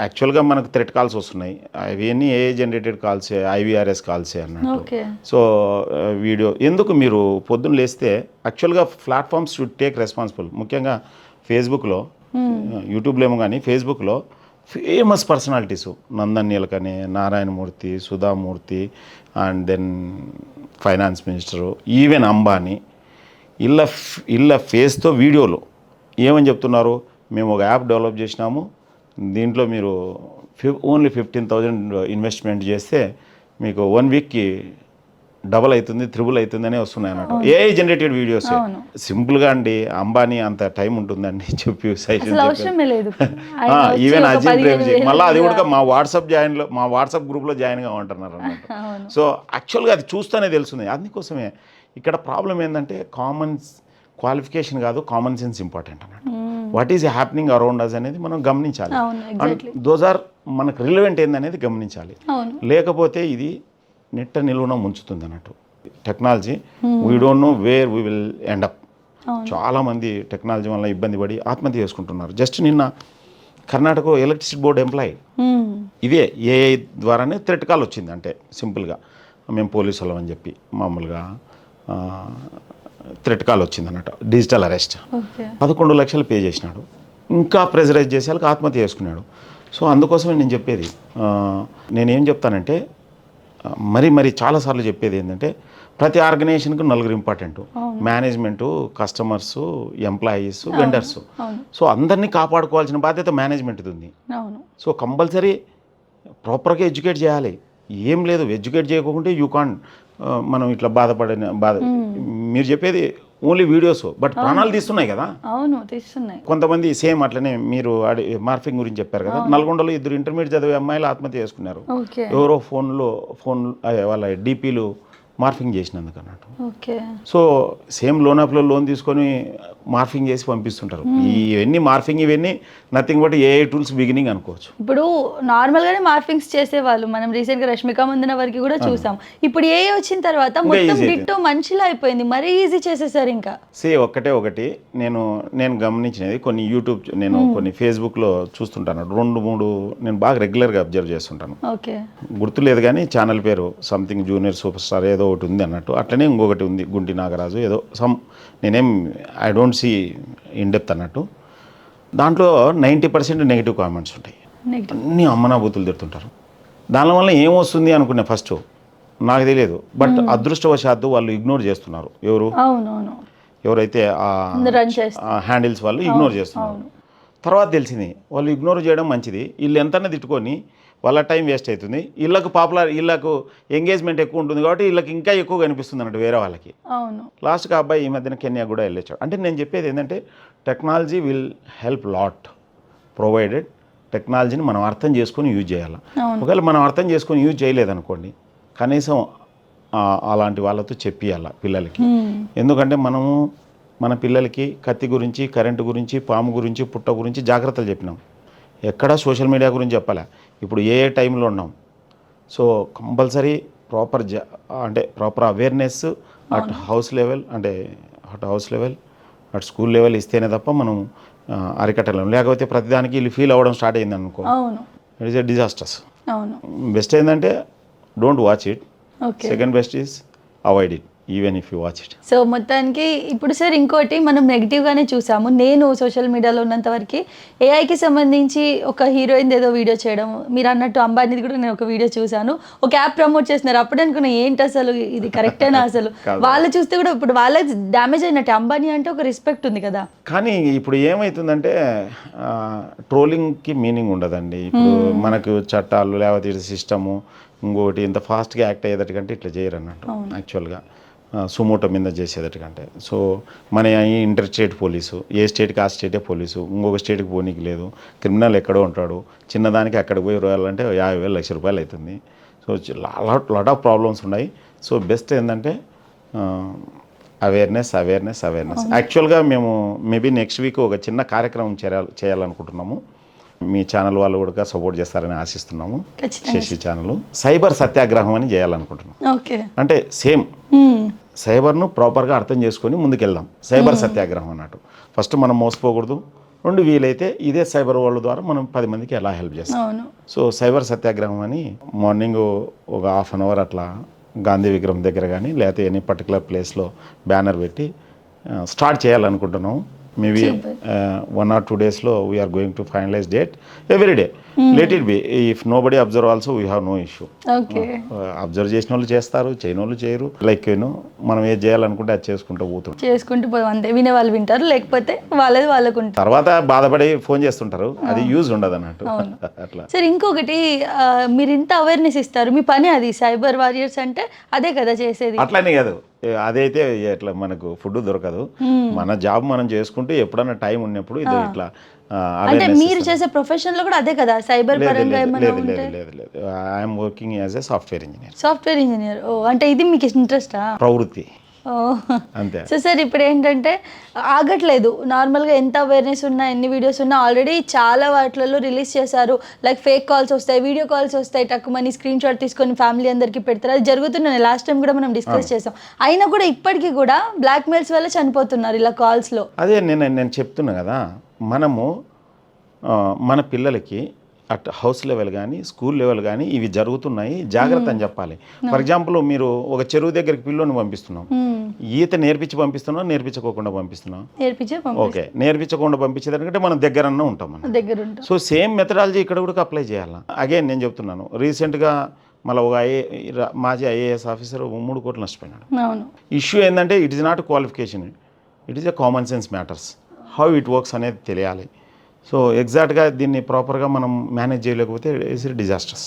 యాక్చువల్గా మనకు threat calls వస్తున్నాయి, అవన్నీ ఏ జనరేటెడ్ కాల్సే, ఐవీఆర్ఎస్ కాల్సే అన్నట్టు. సో వీడియో ఎందుకు మీరు పొద్దున్న లేస్తే యాక్చువల్గా ప్లాట్ఫామ్స్ షుడ్ టేక్ రెస్పాన్సిబుల్. ముఖ్యంగా ఫేస్బుక్లో, యూట్యూబ్లో ఏమో కానీ ఫేస్బుక్లో famous personalities Nandan Nilekani, Narayana Murthy, Sudha Murthy, and then finance minister, even Ambani, ఇళ్ళ ఫేస్తో వీడియోలు ఏమని చెప్తున్నారు, మేము ఒక యాప్ డెవలప్ చేసినాము, దీంట్లో మీరు ఓన్లీ 15,000 ఇన్వెస్ట్మెంట్ చేస్తే మీకు 1 వీక్కి డబల్ అవుతుంది, త్రిబుల్ అవుతుంది అనే వస్తున్నాయి అన్నట్టు. AI generated videos. సింపుల్గా అండి, అంబానీ అంత టైం ఉంటుందండి చెప్పి ఈవెన్ అజిమ్ ప్రేమ్జీ మళ్ళీ అది కూడా మా వాట్సాప్ గ్రూప్లో జాయిన్ కావంటున్నారు అన్నట్టు. సో యాక్చువల్గా అది చూస్తూనే తెలుస్తుంది. అందుకోసమే ఇక్కడ ప్రాబ్లం ఏంటంటే క్వాలిఫికేషన్ కాదు, కామన్ సెన్స్ ఇంపార్టెంట్ అన్నట్టు. What is happening around us అనేది మనం గమనించాలి. అండ్ దోస్ ఆర్ మనకు రిలవెంట్ ఏందనేది గమనించాలి. లేకపోతే ఇది నెట్ట నిలువున ముంచుతుంది అన్నట్టు. Technology we don't know where we will end up. చాలామంది టెక్నాలజీ వల్ల ఇబ్బంది పడి ఆత్మహత్య చేసుకుంటున్నారు. జస్ట్ నిన్న కర్ణాటక ఎలక్ట్రిసిటీ బోర్డు ఎంప్లాయీ ఇదే ఏఐ ద్వారానే థ్రెట్ కాల్ వచ్చింది. అంటే సింపుల్గా మేము పోలీసు వాళ్ళం అని చెప్పి మామూలుగా థ్రెట్ కాల్ వచ్చింది అన్నట్టు. డిజిటల్ అరెస్ట్ 11 లక్షలు పే చేసినాడు. ఇంకా ప్రెజరైజ్ చేసే వాళ్ళకి ఆత్మహత్య చేసుకున్నాడు. సో అందుకోసమే నేను చెప్పేది, నేనేం చెప్తానంటే మరి చాలాసార్లు చెప్పేది ఏంటంటే ప్రతి ఆర్గనైజేషన్కి 4 important: management, customers, employees, vendors. So అందరినీ కాపాడుకోవాల్సిన బాధ్యత మేనేజ్మెంట్ది ఉంది. సో కంపల్సరీ ప్రాపర్గా ఎడ్యుకేట్ చేయాలి. ఏం లేదు, ఎడ్యుకేట్ చేయకుంటే యూ కాన్. మనం ఇట్లా బాధ మీరు చెప్పేది ఓన్లీ వీడియోస్, బట్ ప్రాణాలు తీస్తున్నాయి కదా. అవును, తీస్తున్నాయి. కొంతమంది సేమ్ అట్లనే మీరు మార్ఫింగ్ గురించి చెప్పారు కదా. నల్గొండలో 2 ఇంటర్మీడియట్ చదివే అమ్మాయిలు ఆత్మహత్య చేసుకున్నారు. ఎవరో ఫోన్ వాళ్ళ డీపీలు మార్ఫింగ్ చేసినందుకు అన్నట్టు. సో సేమ్ లోన్ యాప్లో లోన్ తీసుకొని మార్ఫింగ్ చేసి పంపిస్తుంటారు. ఇవన్నీ మార్ఫింగ్, ఇవన్నీ nothing but AI tools beginning అనుకోవచ్చు. ఇప్పుడు నార్మల్గానే మార్ఫింగ్స్ చేసేవాళ్ళు, మనం రీసెంట్గా రష్మిక మందన వరకు కూడా చూసాం. ఇప్పుడు ఏఐ వచ్చిన తర్వాత మొత్తం డిట్టో మనిషిలా అయిపోయింది, మరీ ఈజీ చేసేసారు. ఇంకా ఒకటి నేను గమనించినది కొన్ని యూట్యూబ్, నేను కొన్ని ఫేస్బుక్లో చూస్తుంటాను. 2-3 నేను బాగా రెగ్యులర్గా అబ్జర్వ్ చేస్తుంటాను. గుర్తులేదు కానీ ఛానల్ పేరు సంథింగ్ జూనియర్ సూపర్ స్టార్ ఏదో ఒకటి ఉంది అన్నట్టు. అట్లనే ఇంకొకటి ఉంది గుంటి నాగరాజు ఏదో నేనేం I don't see in depth అన్నట్టు. దాంట్లో 90% నెగిటివ్ కామెంట్స్ ఉంటాయి. అన్నీ అమ్మనాభూతులు తిడుతుంటారు. దానివల్ల ఏమొస్తుంది అనుకునే ఫస్ట్ నాకు తెలియదు. బట్ అదృష్టవశాత్తు వాళ్ళు ఇగ్నోర్ చేస్తున్నారు. ఎవరైతే హ్యాండిల్స్ వాళ్ళు ఇగ్నోర్ చేస్తున్నారు. తర్వాత తెలిసింది వాళ్ళు ఇగ్నోర్ చేయడం మంచిది. వీళ్ళు ఎంతనే తిట్టుకొని వాళ్ళ టైం వేస్ట్ అవుతుంది. వీళ్ళకు ఎంగేజ్మెంట్ ఎక్కువ ఉంటుంది కాబట్టి వీళ్ళకి ఇంకా ఎక్కువ కనిపిస్తుంది అన్నట్టు వేరే వాళ్ళకి. లాస్ట్గా అబ్బాయి ఈ మధ్యన కెన్యా కూడా వెళ్ళొచ్చాడు. అంటే నేను చెప్పేది ఏంటంటే technology will help lot, provided టెక్నాలజీని మనం అర్థం చేసుకొని యూజ్ చేయాలి. ఒకవేళ మనం అర్థం చేసుకొని యూజ్ చేయలేదనుకోండి, కనీసం అలాంటి వాళ్ళతో చెప్పియాల పిల్లలకి. ఎందుకంటే మనము మన పిల్లలకి కత్తి గురించి, కరెంటు గురించి, పాము గురించి, పుట్ట గురించి జాగ్రత్తలు చెప్పినాం. ఎక్కడా సోషల్ మీడియా గురించి చెప్పాలా. ఇప్పుడు ఏ టైంలో ఉన్నాం. So compulsory proper awareness at house level, at school level ఇస్తేనే తప్ప మనం అరికట్టలేము. లేకపోతే ప్రతిదానికి వీళ్ళు ఫీల్ అవ్వడం స్టార్ట్ అయింది అనుకో, it is a disasters. Best ఏంటంటే don't watch it. Second best is avoid it even if you watch it. So మొత్తానికి ఇప్పుడు సార్ ఇంకోటి మనం నెగిటివ్గానే చూసాము. నేను సోషల్ మీడియాలో ఉన్నంత వరకు ఏఐకి సంబంధించి ఒక హీరోయిన్ ఏదో వీడియో చేయడం, మీరు అన్నట్టు అంబానీది కూడా నేను ఒక వీడియో చూశాను. ఒక యాప్ ప్రమోట్ చేస్తున్నారు. అప్పుడు అనుకున్నా ఏంటి అసలు ఇది కరెక్టేనా అసలు? వాళ్ళు చూస్తే కూడా ఇప్పుడు వాళ్ళకి డ్యామేజ్ అయినట్టు. అంబానీ అంటే ఒక రెస్పెక్ట్ ఉంది కదా. కానీ ఇప్పుడు ఏమవుతుందంటే ట్రోలింగ్కి మీనింగ్ ఉండదండి. ఇప్పుడు మనకు చట్టాలు లేకపోతే సిస్టము ఇంకోటి ఇంత ఫాస్ట్గా యాక్ట్ అయ్యేటట్టుకంటే ఇట్లా చేయరు అన్నట్టు. యాక్చువల్గా సుమోటో మీద చేసేటట్టుకంటే. సో మన ఇంటర్ స్టేట్ పోలీసు, ఏ స్టేట్కి ఆ స్టేటే పోలీసు, ఇంకొక స్టేట్కి పోనీకి లేదు. క్రిమినల్ ఎక్కడో ఉంటాడు, చిన్నదానికి అక్కడికి పోయి రావాలంటే 50,000 లక్ష రూపాయలు అవుతుంది. సో లాట్ ఆఫ్ ప్రాబ్లమ్స్ ఉన్నాయి. సో బెస్ట్ ఏంటంటే అవేర్నెస్. యాక్చువల్గా మేము మేబీ నెక్స్ట్ వీక్ ఒక చిన్న కార్యక్రమం చేయాలనుకుంటున్నాము. మీ ఛానల్ వాళ్ళు కూడా సపోర్ట్ చేస్తారని ఆశిస్తున్నాము. శశి ఛానల్ సైబర్ సత్యాగ్రహం అని చేయాలనుకుంటున్నాం. అంటే సేమ్ సైబర్ను ప్రాపర్గా అర్థం చేసుకొని ముందుకెళ్దాం. సైబర్ సత్యాగ్రహం అన్నట్టు. ఫస్ట్ మనం మోసపోకూడదు, రెండు వీలైతే ఇదే సైబర్ వరల్డ్ ద్వారా మనం 10 మందికి ఎలా హెల్ప్ చేస్తాం. అవును. సో సైబర్ సత్యాగ్రహం అని మార్నింగ్ ఒక హాఫ్ అన్ అవర్ అట్లా గాంధీ విగ్రహం దగ్గర కానీ లేకపోతే ఎనీ పర్టికులర్ ప్లేస్లో బ్యానర్ పెట్టి స్టార్ట్ చేయాలనుకుంటున్నాం. మేబీ 1 or 2 daysలో we are going to finalize date every day. Let it be, if nobody observe also we have no issue. Okay. Observe చేసిన వాళ్ళు చేస్తారు, చేయని వాళ్ళు చేయరు. లైక్ మనం ఏది చేయాలనుకుంటే అది చేసుకుంటూ పోతుంటాం. చేసుకుంటూ పోదాం అంతే. వినే వాళ్ళు వింటారు, లేకపోతే వాళ్ళది వాళ్ళకు ఉంటుంది. తర్వాత బాధపడి ఫోన్ చేస్తుంటారు, అది యూజ్ ఉండదు అన్నట్టు అట్లా. సరే ఇంకొకటి, మీరు ఇంత అవేర్నెస్ ఇస్తారు, మీ పని అది, సైబర్ వారియర్స్ అంటే అదే కదా చేసేది. అట్లానే కాదు, అదైతే ఇట్లా మనకు ఫుడ్ దొరకదు. మన జాబ్ మనం చేసుకుంటూ ఎప్పుడన్నా టైం ఉన్నప్పుడు ఇది ఇట్లా అంటే మీరు చేసే ప్రొఫెషన్ లో కూడా అదే కదా, సైబర్ పరంగా ఏమైనా ఉంటే? లేదు, I'm working as a software engineer. Software engineer. Oh, అంటే ఇది మీకు ఇంట్రెస్టా? ప్రవృత్తి ఓ, అంతే. సో సార్ ఇప్పుడు ఏంటంటే ఆగట్లేదు. నార్మల్గా ఎంత అవేర్నెస్ ఉన్నా, ఎన్ని వీడియోస్ ఉన్నా ఆల్రెడీ చాలా వాటిలలో రిలీజ్ చేశారు. లైక్ ఫేక్ కాల్స్ వస్తాయి, వీడియో కాల్స్ వస్తాయి, టక్కుమని స్క్రీన్ షాట్ తీసుకొని ఫ్యామిలీ అందరికీ పెడతారు. అది జరుగుతున్నాయి. లాస్ట్ టైం కూడా మనం డిస్కస్ చేసాం. అయినా కూడా ఇప్పటికీ కూడా బ్లాక్ మెయిల్స్ వల్ల చనిపోతున్నారు ఇలా కాల్స్లో. అదే నేను చెప్తున్నా కదా, మనము మన పిల్లలకి అట్ హౌస్ లెవెల్ కానీ స్కూల్ లెవెల్ కానీ ఇవి జరుగుతున్నాయి, జాగ్రత్త అని చెప్పాలి. ఫర్ ఎగ్జాంపుల్, మీరు ఒక చెరువు దగ్గరికి పిల్లోని పంపిస్తున్నాం, ఈత నేర్పించి పంపిస్తున్నాం, నేర్పించుకోకుండా పంపిస్తున్నాం. ఓకే, నేర్పించకుండా పంపించేదానికంటే మనం దగ్గరన్నా ఉంటాం, మనం దగ్గర ఉంటాం. సో సేమ్ మెథడాలజీ ఇక్కడ కూడా అప్లై చేయాలి. అగైన్ నేను చెప్తున్నాను, రీసెంట్గా మళ్ళీ ఒక మాజీ ఐఏఎస్ ఆఫీసర్ 3 కోట్లు నష్టపోయినాడు. ఇష్యూ ఏంటంటే it is not qualification, it is a common sense matters. How it works అనేది తెలియాలి. సో ఎగ్జాక్ట్గా దీన్ని ప్రాపర్గా మనం మేనేజ్ చేయలేకపోతే ఇట్స్ డిజాస్టర్స్.